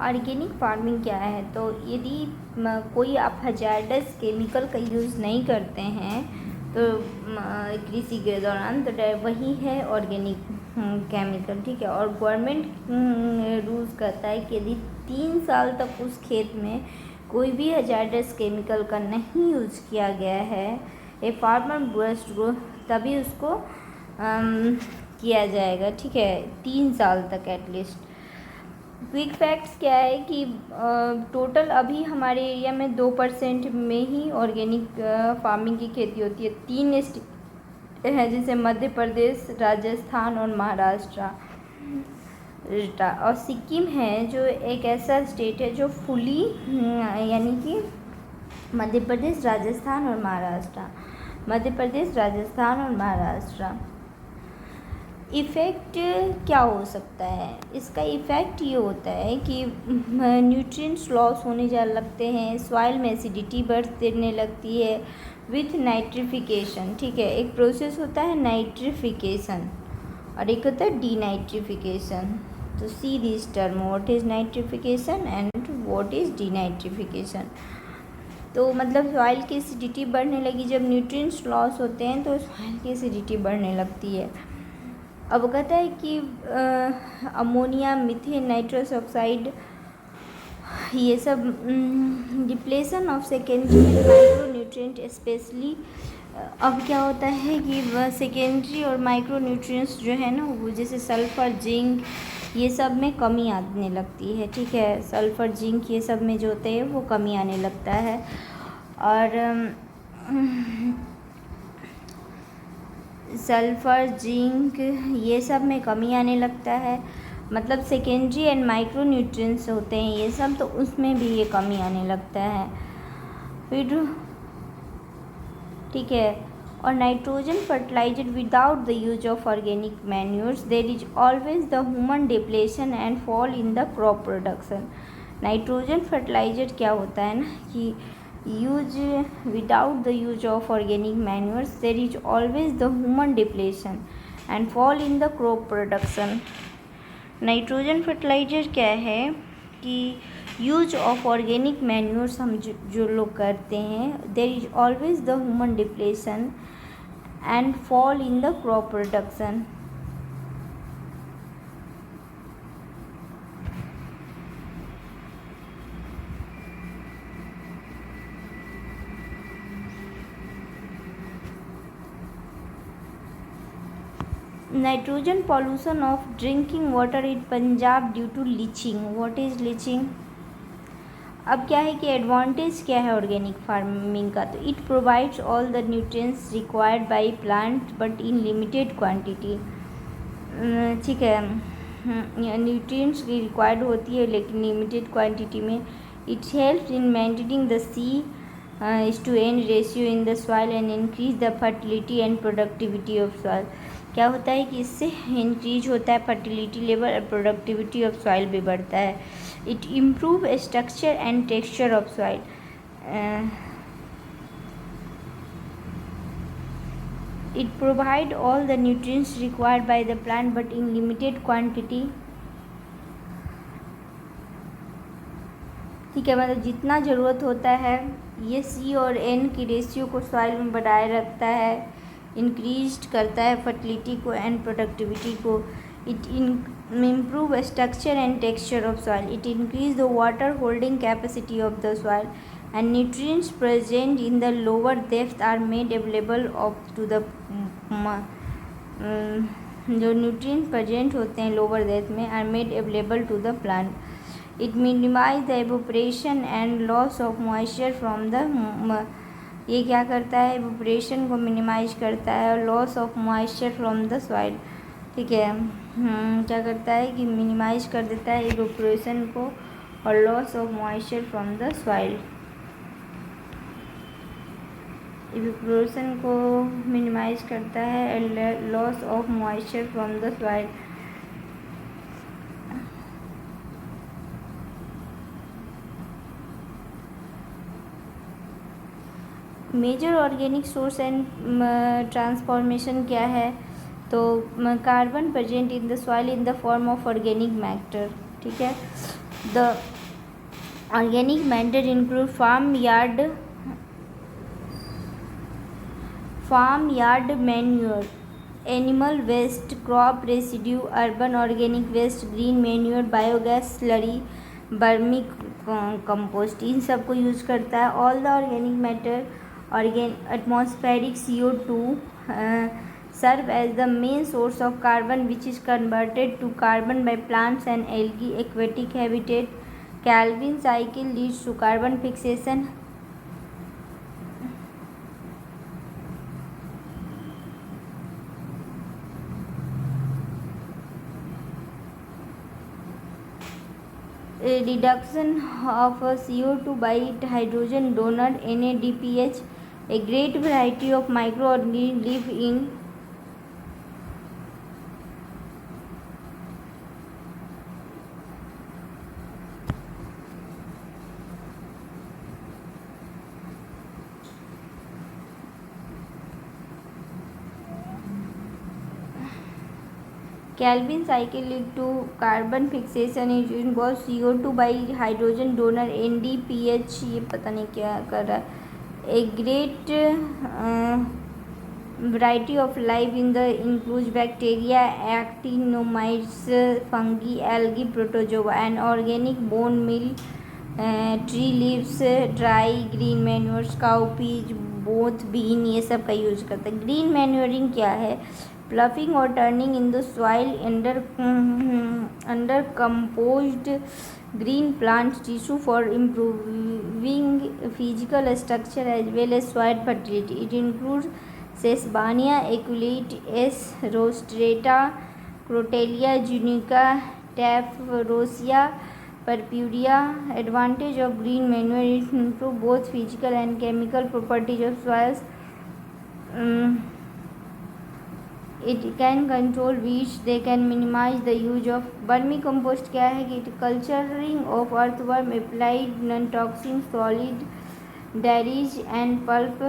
Organic farming क्या है? तो यदि कोई आप हजार्डस केमिकल का यूज़ नहीं करते हैं तो कृषि के दौरान, तो वही है ऑर्गेनिक केमिकल, ठीक है। और गवर्नमेंट रूल्स कहता है कि यदि 3 साल तक उस खेत में कोई भी हजार्डस केमिकल का नहीं यूज़ किया गया है, ए फार्मर मस्ट ग्रो, तभी उसको किया जाएगा, ठीक है, 3 साल तक एटलीस्ट। क्विक फैक्ट्स क्या है कि टोटल अभी हमारे एरिया में 2% में ही ऑर्गेनिक फार्मिंग की खेती होती है। 3 स्टेट है जैसे मध्य प्रदेश, राजस्थान और महाराष्ट्र, और सिक्किम है जो एक ऐसा स्टेट है जो फुली यानी कि मध्य प्रदेश, राजस्थान और महाराष्ट्र, मध्य प्रदेश, राजस्थान और महाराष्ट्र। इफ़ेक्ट क्या हो सकता है? इसका इफ़ेक्ट ये होता है कि न्यूट्रिएंट्स लॉस होने जा लगते हैं, सॉइल में एसिडिटी बढ़ने लगती है विथ नाइट्रिफिकेशन, ठीक है। एक प्रोसेस होता है नाइट्रिफिकेशन और एक होता है डीनाइट्रिफिकेशन। तो see this term, what is nitrification and what is denitrification. तो मतलब सॉइल की एसिडिटी बढ़ने लगी, जब न्यूट्रिएंट्स लॉस होते हैं तो सॉइल की एसिडिटी बढ़ने लगती है। अब कहता है कि अमोनिया, मीथेन, नाइट्रस ऑक्साइड, ये सब depletion of secondary micro nutrient specially. अब क्या होता है कि वह सेकेंडरी और माइक्रो न्यूट्रिएंट्स जो है ना, वो जैसे सल्फ़र, जिंक, ये सब में कमी आने लगती है, ठीक है। सल्फ़र, जिंक ये सब में जो होते हैं वो कमी आने लगता है। और सल्फ़र, जिंक ये सब में कमी आने लगता है, मतलब सेकेंडरी एंड माइक्रो न्यूट्रिएंट्स होते हैं ये सब, तो उसमें भी ये कमी आने लगता है फिर, ठीक है। और nitrogen fertiliser without the use of organic manures there is always the human depletion and fall in the crop production. Nitrogen fertiliser क्या होता है ना कि use without the use of organic manures there is always the human depletion and fall in the crop production. Nitrogen fertiliser क्या है कि use of organic manures हम जो लोग करते हैं, there is always the human depletion and fall in the crop production. Nitrogen pollution of drinking water in Punjab due to leaching. What is leaching? अब क्या है कि एडवांटेज क्या है ऑर्गेनिक फार्मिंग का? तो it provides all the nutrients required by plant but in limited quantity, ठीक है। न्यूट्रिएंट्स की रिक्वायर्ड होती है लेकिन लिमिटेड क्वांटिटी में। It helps in maintaining the C/N ratio in the soil and increase the fertility and productivity of soil. क्या होता है कि इससे इंक्रीज होता है फर्टिलिटी लेवल और प्रोडक्टिविटी ऑफ सॉइल भी बढ़ता है। It improve structure and texture of soil. It provide all the nutrients required by the plant but in limited quantity, ठीक है। मतलब जितना ज़रूरत होता है, ये C और N की रेशियो को सॉइल में बनाए रखता है, इंक्रीज करता है फर्टिलिटी को एंड प्रोडक्टिविटी को। It improve structure and texture of soil. It increase the water holding capacity of the soil and nutrients present in the lower depth are made available of to the, जो nutrient present होते हैं lower depth में are made available to the plant. It minimise the evaporation and loss of moisture from the, ये क्या करता है? Evaporation को minimise करता है और loss of moisture from the soil, ठीक है। क्या करता है कि मिनिमाइज कर देता है एवोपरेशन को और loss of moisture from the soil. Evaporation को मिनिमाइज करता है, loss of moisture from the soil. Major organic source and transformation क्या है? तो carbon present in the soil in the form of organic matter, ठीक है। The organic matter include farmyard manure, animal waste, crop residue, urban organic waste, green manure, biogas slurry, vermicompost, इन सब को use करता है. All the organic matter atmospheric CO2 serve as the main source of carbon, which is converted to carbon by plants and algae aquatic habitat. Calvin cycle leads to carbon fixation. A reduction of CO2 by hydrogen donor NADPH. A great variety of microorganisms live in Calvin cycle lead to carbon fixation. It involves CO2 by hydrogen donor NDPH. ये पता नहीं क्या कर रहा है. A great variety of life in the includes bacteria, actinomyces, fungi, algae, protozoa, and organic bone meal, tree leaves, dry green manures, cow peas, both bean, ये सब का यूज करते हैं. ग्रीन मैन्योरिंग क्या है? Ploughing or turning in the soil under composed green plant tissue for improving physical structure as well as soil fertility. It includes Sesbania, Aculate, S. rostrata, Crotalia junica, Taphrosia, Purpurea. Advantage of green manure is to improve both physical and chemical properties of soils. It can control weeds. They can minimize the use of vermicompost. क्या है कि culturing of earthworm, applied non-toxic solid dairies and pulp.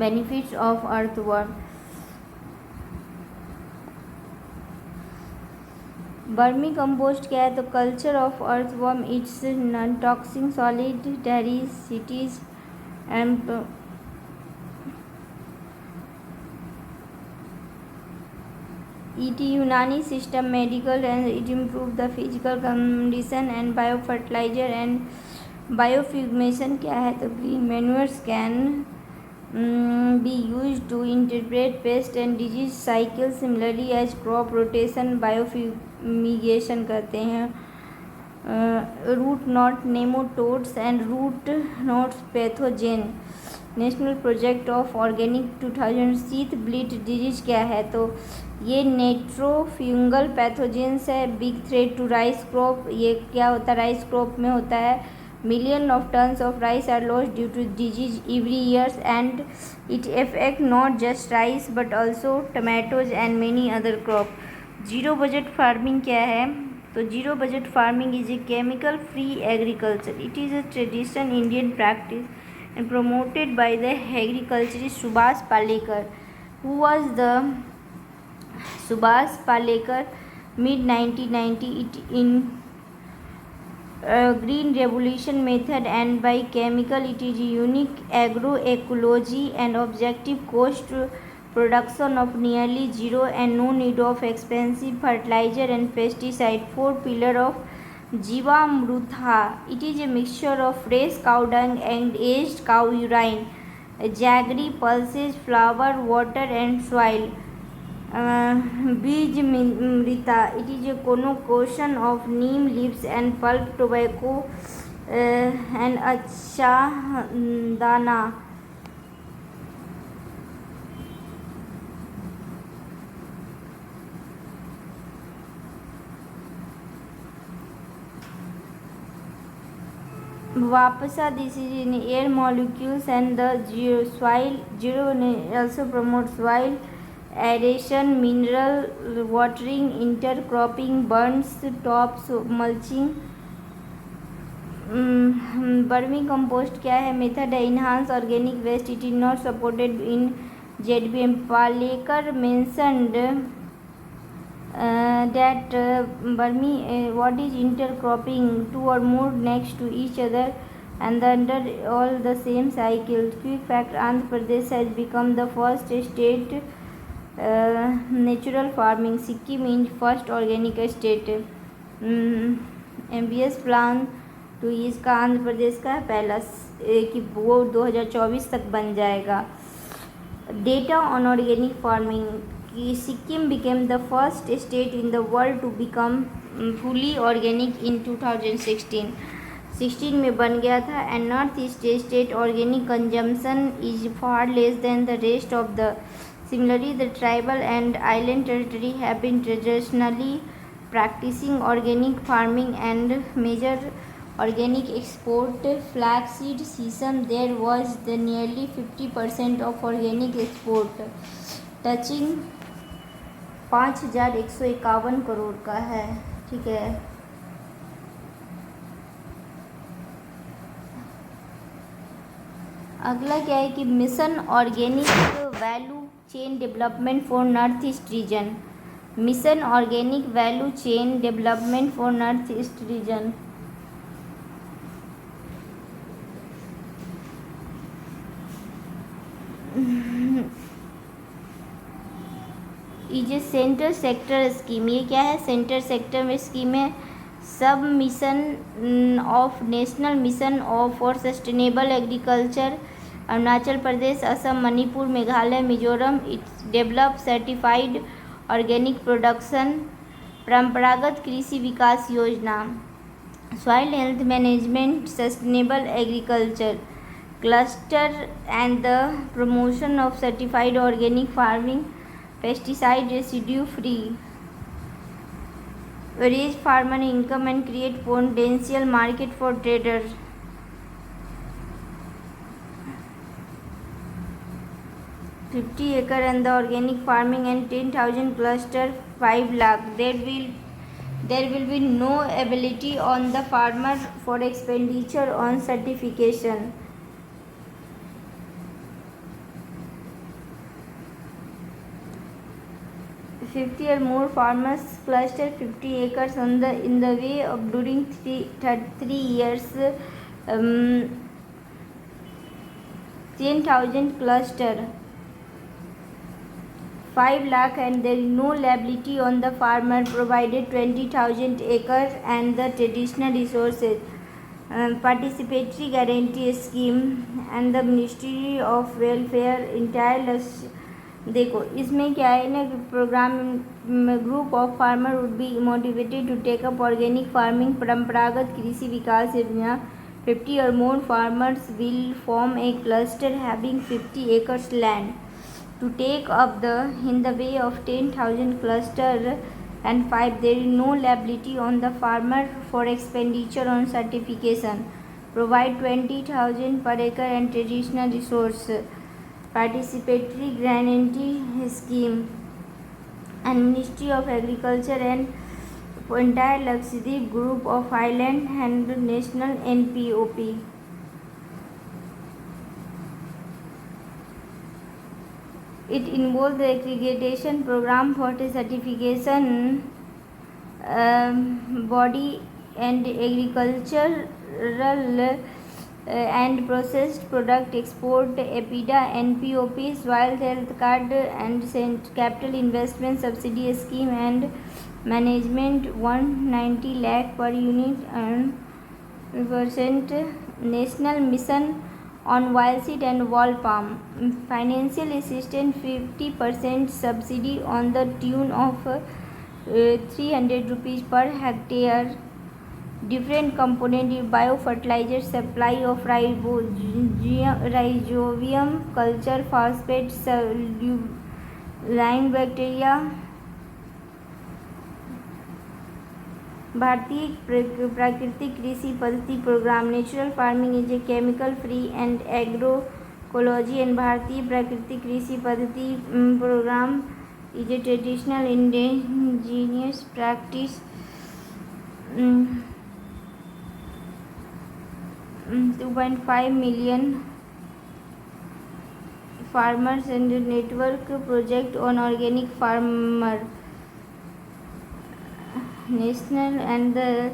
Benefits of earthworm. Vermicompost क्या है? तो culture of earthworm, its non-toxic solid dairies, cities and it Unani system medical, and it improve the physical condition and biofertilizer and biofumigation. क्या है? तो green manures can be used to interpret pest and disease cycle similarly as crop rotation. biofumigation करते हैं. Root knot nematodes and root knots pathogen. National project of organic 2000. Sheath blight disease क्या है? तो ये नेट्रोफ्यूंगल पैथोजेंस है. Big threat to rice crop. ये क्या होता है? राइस क्रॉप में होता है. Million of tons of rice are lost due to disease every years and it affect not just rice but also tomatoes and many other crop. Zero budget farming क्या है? तो zero budget farming is a chemical free agriculture. It is a tradition Indian practice and promoted by the agriculturist Subhas Palekar. Who was the Subhas Palekar? Mid 1990. It in green revolution method and by chemical. It is unique agroecology and objective cost production of nearly zero and no need of expensive fertilizer and pesticide. 4 pillar of Jivamrutha. It is a mixture of fresh cow dung and aged cow urine, jaggery, pulses, flour, water and soil. Bijamrita. It is a concoction of neem leaves and pulp, tobacco and achadana. Vapasa, this is in air molecules and the soil. Zero also promotes soil aeration, mineral watering, intercropping, burns, tops mulching. Vermicompost क्या है? Method है enhance organic waste. It is not supported in ZBM. Palekar mentioned what is intercropping, two or more next to each other and under all the same cycle. Quick fact: Andhra Pradesh has become the first state natural farming. Sikkim is first organic state. MBS plan तो इसका आंध्र प्रदेश का पहला कि वो 2024 तक बन जाएगा. Data on organic farming कि Sikkim became the first state in the world to become fully organic in 2016 में बन गया था. And north east state organic consumption is far less than the rest of the. Similarly, the tribal and island territory have been traditionally practicing organic farming and major organic export. Flaxseed sesame, there was the nearly 50% of organic export, touching 5,151 crore का है. ठीक है. अगला क्या है कि mission organic value chain development for north east region. Mission organic value chain development for north east region. ये centre sector scheme. ये क्या है? सेंटर सेक्टर में स्कीम है. सब mission of national mission of for sustainable agriculture. Arunachal Pradesh, Assam, Manipur, Meghalaya, Mizoram. It's develop certified organic production. परंपरागत कृषि विकास योजना. Soil health management, sustainable agriculture cluster and the promotion of certified organic farming. Pesticide residue free. raise farmer income and create potential market for traders. $50 acre and the organic farming and 10,000 cluster 5 lakh. There will be no ability on the farmer for expenditure on certification. $50 or more farmers cluster 50 acres in the way of during 3 years. 10,000 cluster 5 lakh and there is no liability on the farmer provided 20,000 acres and the traditional resources. Participatory guarantee scheme and the Ministry of Welfare entire. देखो इसमें क्या है ना कि programme group of farmer would be motivated to take up organic farming. Paramparagat Krishi विकास योजना. 50 or more farmers will form a cluster having 50 acres land to take up in the way of 10,000 cluster and 5. There is no liability on the farmer for expenditure on certification. Provide 20,000 per acre and traditional resource. Participatory guarantee scheme and Ministry of Agriculture and entire Lakshadweep group of island and national NPOP. It involves the accreditation program for the certification body and agricultural and processed product export. APIDA, NPOP, soil health card and capital investment subsidy scheme and management 190 lakh per unit and percent. National mission on oilseed and wall palm. Financial assistance 50% subsidy on the tune of 300 rupees per hectare. Different component in biofertilizer supply of rhizobium culture, phosphate, line bacteria. भारतीय Prakritik Krishi Paddhati programme. Natural farming is a chemical free and agroecology and Bharatiya Prakritik Krishi Paddhati programme is a traditional indigenous practice. 2.5 million farmers and network project on organic farmer. national and the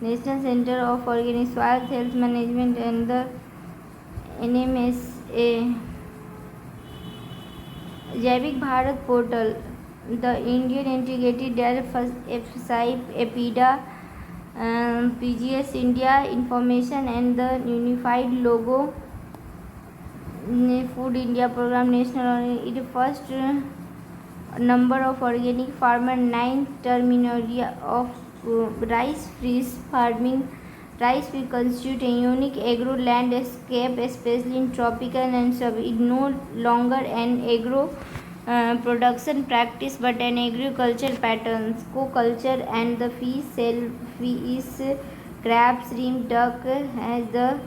National Center of Organic Soil Health Management and the NMSA. Jaivik Bharat portal, the Indian integrated dare FSI, APEDA, PGS India Information and the Unified Logo, Food India Program, National it first number of organic farmer, 9th terminology of rice field farming. Rice will constitute a unique agro landscape, especially in tropical and sub. It no longer an agro production practice but an agriculture pattern. Co-culture and the fish, crab, shrimp, duck has the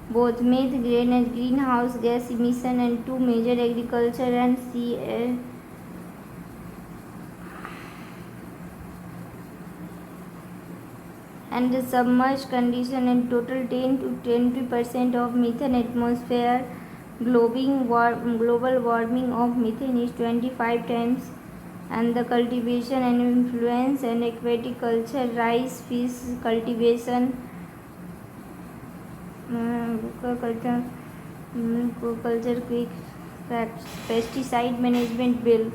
both methane and greenhouse gas emission and two major agriculture and sea and the submerged condition and total 10 to 20% of methane atmosphere. Global warming of methane is 25 times. And the cultivation and influence and aquatic culture, rice, fish cultivation, aquaculture, quick pesticide management bill,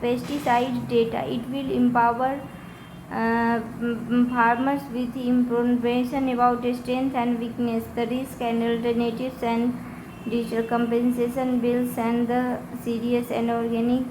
pesticide data. It will empower farmers with information about strength and weakness, the risk and alternatives, and digital compensation bills and the serious and organic